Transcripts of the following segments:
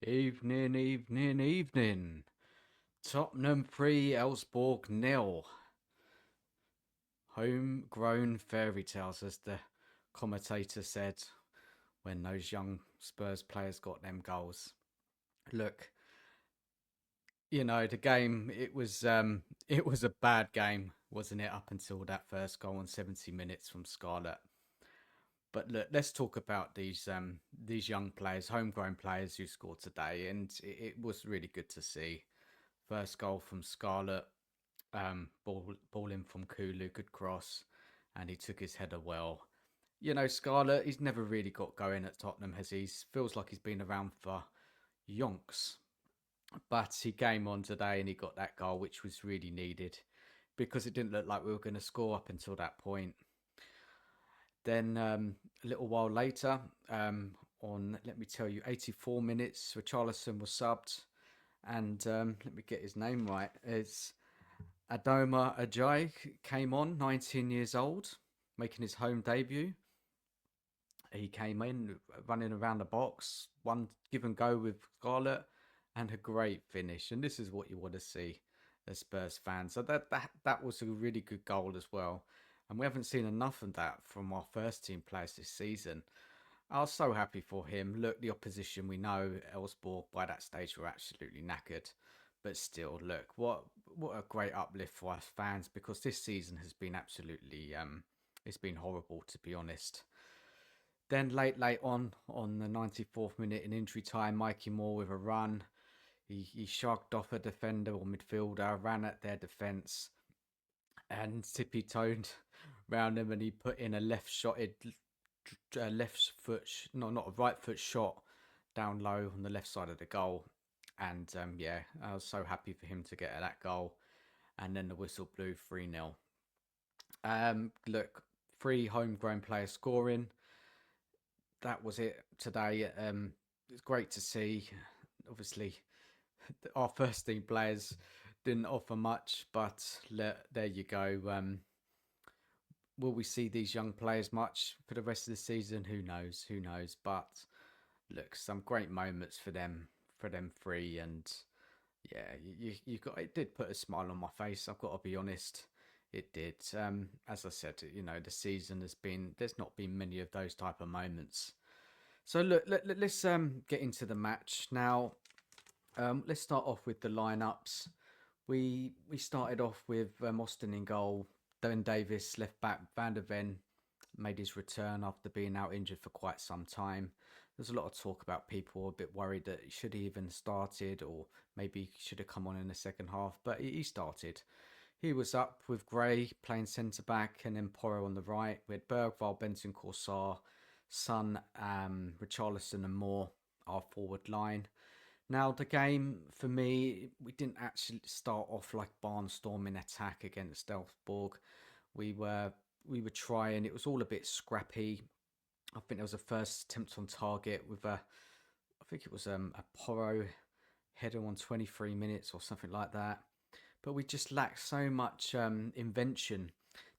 Evening, evening, evening. Tottenham 3, Elfsborg nil. Homegrown fairy tales, as the commentator said when those young Spurs players got them goals. Look, the game. It was a bad game, wasn't it? Up until that first goal in 70 minutes from Scarlett. But look, let's talk about these young players, homegrown players who scored today, and it was really good to see. First goal from Scarlett, ball in from Kulu, good cross, and he took his header well. Scarlett, he's never really got going at Tottenham, has he? Feels like he's been around for yonks. But he came on today and he got that goal, which was really needed because it didn't look like we were going to score up until that point. Then a little while later, on, let me tell you, 84 minutes, Richarlison was subbed. And let me get his name right. It's Adoma Ajayi came on, 19 years old, making his home debut. He came in running around the box, one give and go with Scarlett, and a great finish. And this is what you want to see as Spurs fans. So that was a really good goal as well. And we haven't seen enough of that from our first team players this season. I was so happy for him. Look, the opposition, we know Elfsborg by that stage were absolutely knackered. But still, look, what a great uplift for us fans, because this season has been absolutely it's been horrible, to be honest. Then late on the 94th minute in injury time, Mikey Moore with a run. He sharked off a defender or midfielder, ran at their defence, and tippy-toed round him, and he put in a left foot, no, not a right foot shot down low on the left side of the goal. And yeah, I was so happy for him to get that goal. And then the whistle blew 3-0. Look, 3 homegrown players scoring. That was it today. It's great to see. Obviously, our first team players didn't offer much, but there you go. Will we see these young players much for the rest of the season? Who knows? Who knows? But look, some great moments for them 3, and yeah, you got, it did put a smile on my face. I've got to be honest, it did. As I said, the season there's not been many of those type of moments. So look, let's get into the match now. Let's start off with the lineups. We started off with Austin in goal. Dylan Davis, left back. Van der Ven made his return after being out injured for quite some time. There's a lot of talk about people a bit worried that should he even started, or maybe he should have come on in the second half, but he started. He was up with Gray playing centre back, and then Porro on the right. We had Bergvall, Benson, Corsar, Son, Richarlison and Moore, our forward line. Now, the game, for me, we didn't actually start off like barnstorming attack against Elfsborg. We were trying. It was all a bit scrappy. I think there was a first attempt on target with I think it was a Porro header on 23 minutes or something like that. But we just lacked so much invention.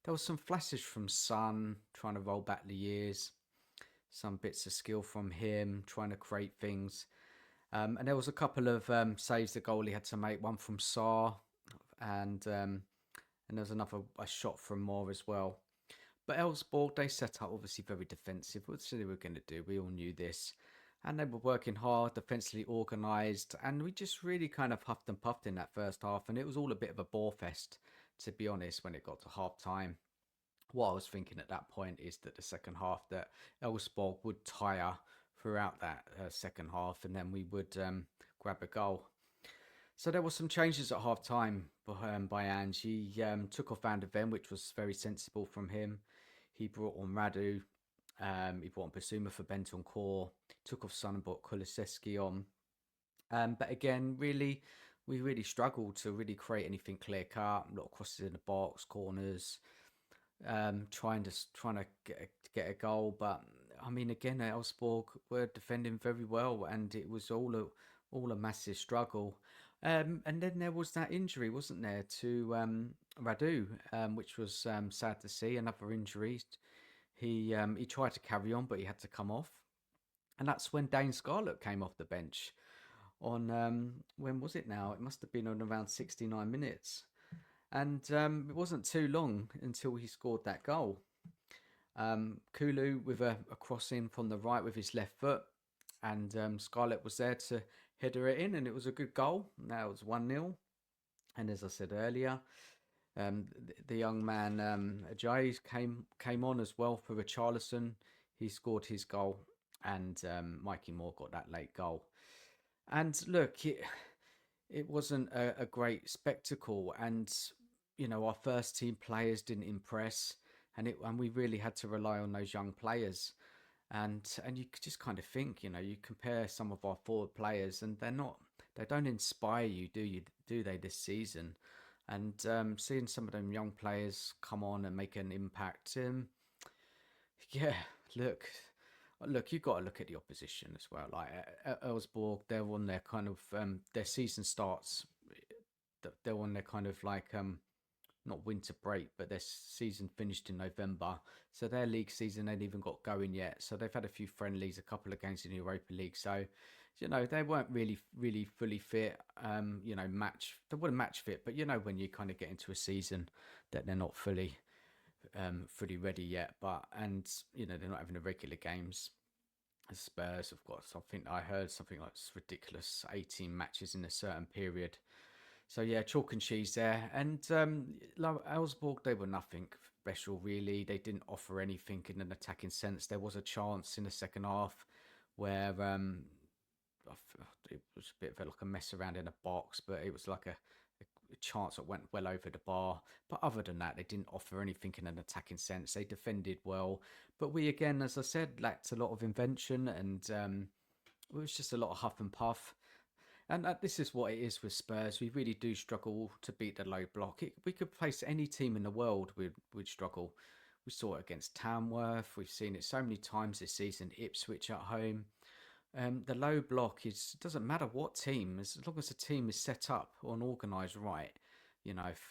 There was some flashes from Son trying to roll back the years. Some bits of skill from him trying to create things. And there was a couple of saves the goalie had to make. One from Saar, and there was a shot from Moore as well. But Elfsborg, they set up obviously very defensive. What they were going to do? We all knew this. And they were working hard, defensively organised. And we just really kind of huffed and puffed in that first half. And it was all a bit of a bore fest, to be honest, when it got to half time. What I was thinking at that point is that the second half, that Elfsborg would tire throughout that second half, and then we would grab a goal. So there were some changes at half time by Ange. He took off Van der Ven, which was very sensible from him. He brought on Radu. He brought on Basuma for Bentancur. Took off Son and brought Kulusevski on. But again, we really struggled to really create anything clear cut. A lot of crosses in the box, corners, trying to get a goal. But I mean, again, Elfsborg were defending very well, and it was all a massive struggle. And then there was that injury, wasn't there, to Radu, which was sad to see. Another injury. He tried to carry on, but he had to come off, and that's when Dane Scarlett came off the bench. on when was it now? It must have been on around 69 minutes. And it wasn't too long until he scored that goal. Kulu with a crossing from the right with his left foot, and Scarlett was there to header it in, and it was a good goal. Now it was 1-0. And as I said earlier, the young man Ayayi came on as well for Richarlison. He scored his goal, and Mikey Moore got that late goal. And look, it wasn't a great spectacle, and our first team players didn't impress, and we really had to rely on those young players. And you just kind of think, you compare some of our forward players, and they don't inspire you, do they, this season? And seeing some of them young players come on and make an impact, yeah, look, you've got to look at the opposition as well. Like Elfsborg, they're on their kind of their season starts. They're on their kind of like not winter break, but their season finished in November, so their league season ain't even got going yet. So they've had a few friendlies, a couple of games in the Europa League. So they weren't really fully fit. They weren't match fit, but when you kind of get into a season that they're not fully ready yet. And they're not having the regular games. Spurs have got something, I heard something like ridiculous 18 matches in a certain period. So yeah, chalk and cheese there. And Elfsborg, they were nothing special really. They didn't offer anything in an attacking sense. There was a chance in the second half where it was a bit of like a mess around in a box, but it was like a chance that went well over the bar. But other than that, they didn't offer anything in an attacking sense. They defended well, but we again, as I said, lacked a lot of invention, and it was just a lot of huff and puff. And this is what it is with Spurs. We really do struggle to beat the low block. We could face any team in the world, we'd struggle. We saw it against Tamworth. We've seen it so many times this season. Ipswich at home. The low block doesn't matter what team, as long as the team is set up and organised right.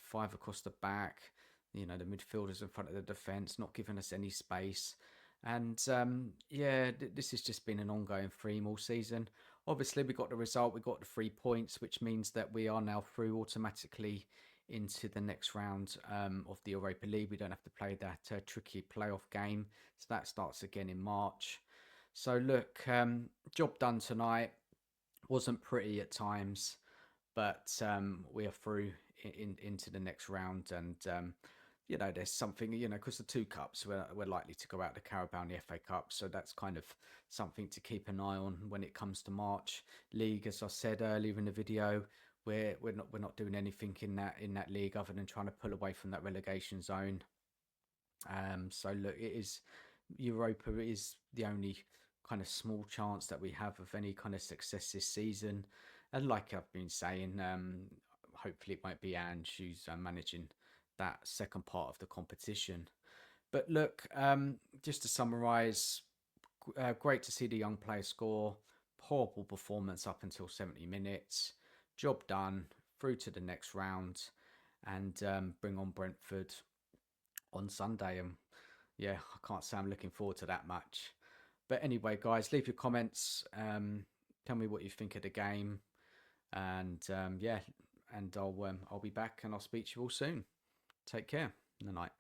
Five across the back. The midfielders in front of the defence, not giving us any space. And this has just been an ongoing theme all season. Obviously, we got the result. We got the 3 points, which means that we are now through automatically into the next round of the Europa League. We don't have to play that tricky playoff game. So that starts again in March. So look, job done tonight. Wasn't pretty at times, but we are through into the next round. And there's something, because the two cups we're likely to go out, the Carabao and the FA Cup, so that's kind of something to keep an eye on when it comes to March. League, as I said earlier in the video, we're not doing anything in that league other than trying to pull away from that relegation zone. So look, Europa is the only kind of small chance that we have of any kind of success this season. And like I've been saying, hopefully it won't be Ange who's managing that second part of the competition. But look, just to summarise, great to see the young players score. Horrible performance up until 70 minutes. Job done, through to the next round, and bring on Brentford on Sunday. And yeah, I can't say I'm looking forward to that much. But anyway, guys, leave your comments. Tell me what you think of the game. And and I'll be back and I'll speak to you all soon. Take care. Good night.